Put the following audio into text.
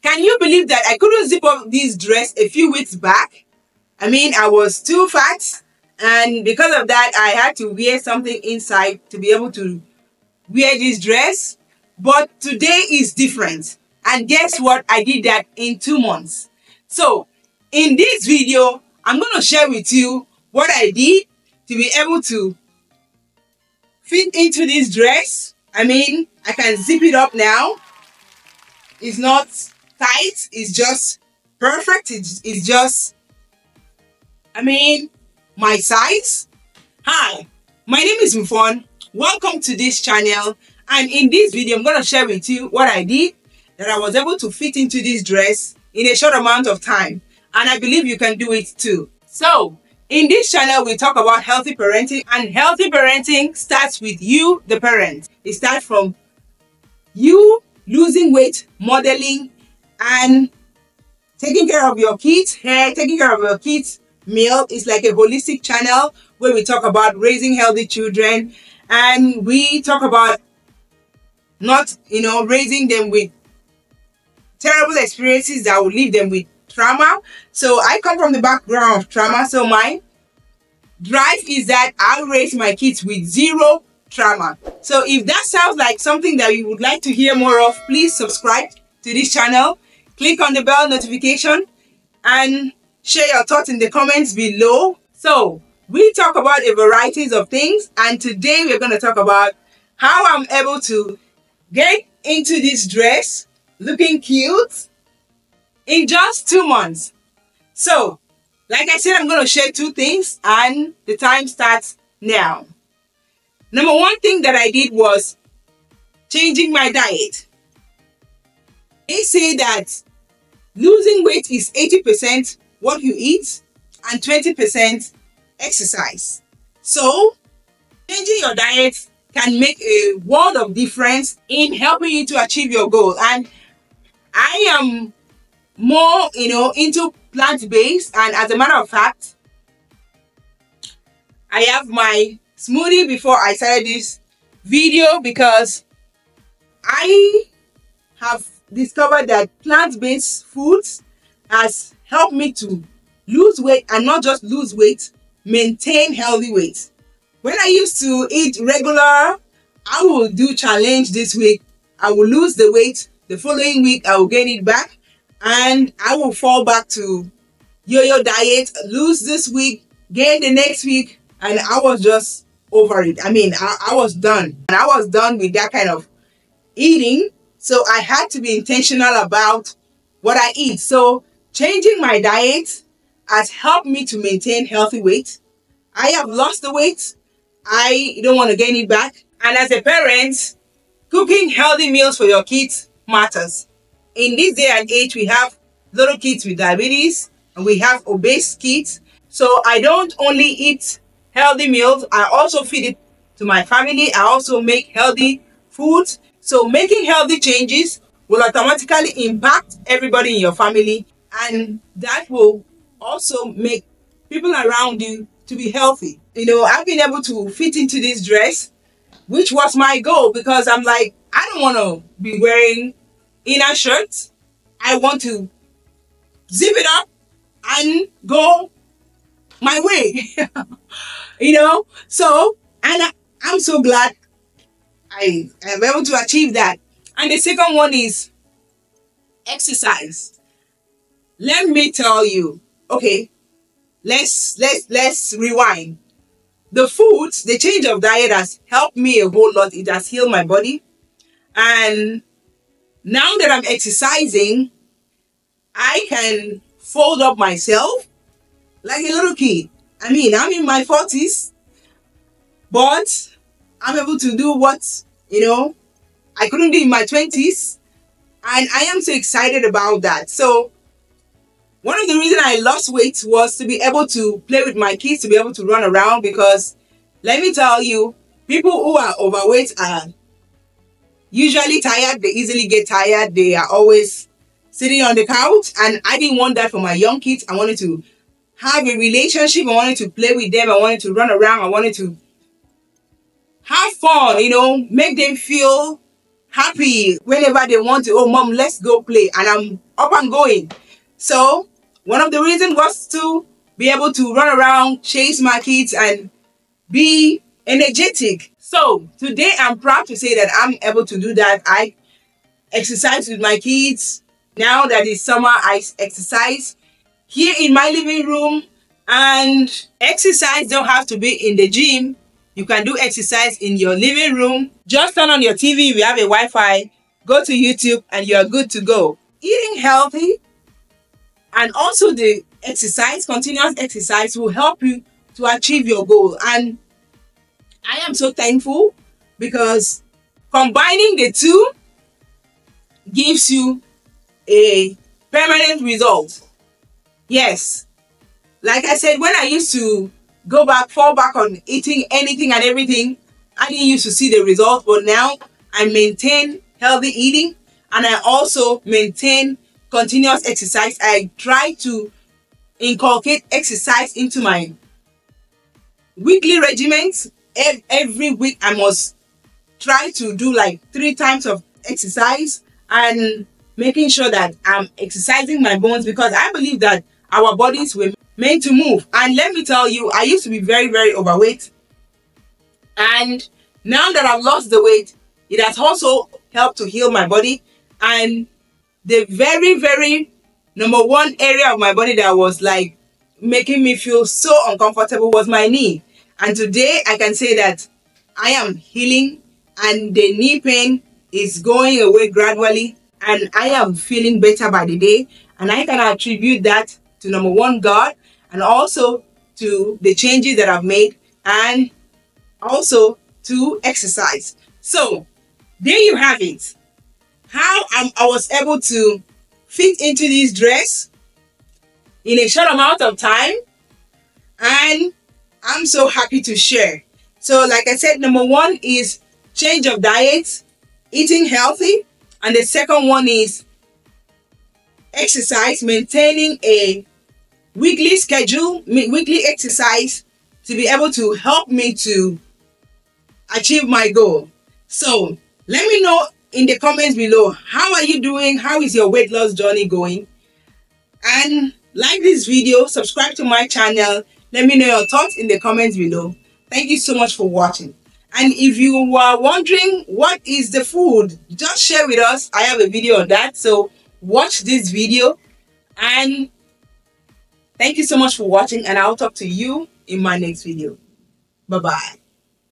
Can you believe that I couldn't zip up this dress a few weeks back? I mean, I was too fat, and because of that, I had to wear something inside to be able to wear this dress. But today is different. And guess what? I did that in 2 months. So, in this video, I'm going to share with you what I did to be able to fit into this dress. I mean, I can zip it up now. It's not tight. It's just perfect. It's just, I mean, my size. Hi, my name is Mfon. Welcome to this channel. And in this video, I'm going to share with you what I did that I was able to fit into this dress in a short amount of time. And I believe you can do it too. So, in this channel, we talk about healthy parenting. And healthy parenting starts with you, the parent. It starts from you losing weight, modeling, and taking care of your kids' hair, taking care of your kids' meal. It's like a holistic channel where we talk about raising healthy children. And we talk about not, raising them with terrible experiences that will leave them with trauma. So I come from the background of trauma. So my drive is that I'll raise my kids with zero trauma. So if that sounds like something that you would like to hear more of, please subscribe to this channel. Click on the bell notification and share your thoughts in the comments below. So we talk about a variety of things, and today we're going to talk about how I'm able to get into this dress looking cute in just 2 months. So, like I said, I'm going to share 2 things, and the time starts now. Number 1 thing that I did was changing my diet. They say that losing weight is 80% what you eat and 20% exercise. So, changing your diet can make a world of difference in helping you to achieve your goal. And I am more, into plant-based, and as a matter of fact, I have my smoothie before I started this video because I have discovered that plant-based foods has helped me to lose weight, and not just lose weight, maintain healthy weight. When I used to eat regular, I will do challenge this week. I will lose the weight. The following week, I will gain it back. And I will fall back to yo-yo diet. Lose this week, gain the next week. And I was just over it. I mean, I was done. And I was done with that kind of eating. So I had to be intentional about what I eat. So changing my diet has helped me to maintain healthy weight. I have lost the weight. I don't want to gain it back. And as a parent, cooking healthy meals for your kids matters. In this day and age, we have little kids with diabetes and we have obese kids. So I don't only eat healthy meals, I also feed it to my family. I also make healthy foods. So making healthy changes will automatically impact everybody in your family, and that will also make people around you to be healthy. I've been able to fit into this dress, which was my goal, because I'm like, I don't want to be wearing inner shirts. I want to zip it up and go my way. So, and I'm so glad I am able to achieve that. And the second one is exercise. Let me tell you, okay, let's rewind. The change of diet has helped me a whole lot. It has healed my body. And now that I'm exercising, I can fold up myself like a little kid. I mean, I'm in my 40s, but I'm able to do what, I couldn't do in my 20s. And I am so excited about that. So one of the reasons I lost weight was to be able to play with my kids, to be able to run around, because let me tell you, people who are overweight are usually tired. They easily get tired. They are always sitting on the couch, and I didn't want that for my young kids. I wanted to have a relationship. I wanted to play with them. I wanted to run around. I wanted to have fun, make them feel happy whenever they want to, oh mom, let's go play, and I'm up and going. So one of the reasons was to be able to run around, chase my kids, and be energetic. So today I'm proud to say that I'm able to do that. I exercise with my kids. Now that it's summer, I exercise here in my living room. And exercise don't have to be in the gym. You can do exercise in your living room. Just turn on your TV, we have a Wi-Fi, go to YouTube, and you're good to go. Eating healthy and also the exercise, continuous exercise, will help you to achieve your goal. And I am so thankful because combining the two gives you a permanent result. Yes, like I said, when I used to fall back on eating anything and everything, I didn't used to see the results, but now I maintain healthy eating and I also maintain continuous exercise. I try to inculcate exercise into my weekly regimens. Every week I must try to do like 3 times of exercise and making sure that I'm exercising my bones, because I believe that our bodies were meant to move. And let me tell you, I used to be very, very overweight. And now that I've lost the weight, it has also helped to heal my body. And the very, very number one area of my body that was like making me feel so uncomfortable was my knee. And today I can say that I am healing and the knee pain is going away gradually. And I am feeling better by the day. And I can attribute that to number one, God, and also to the changes that I've made, and also to exercise. So there you have it. How I was able to fit into this dress in a short amount of time, and I'm so happy to share. So like I said, number one is change of diet, eating healthy, and the second one is exercise, maintaining a weekly schedule, weekly exercise to be able to help me to achieve my goal. So let me know in the comments below, how are you doing? How is your weight loss journey going? And like this video, subscribe to my channel. Let me know your thoughts in the comments below. Thank you so much for watching. And if you were wondering what is the food, just share with us. I have a video on that. So watch this video, and thank you so much for watching, and I'll talk to you in my next video. Bye-bye.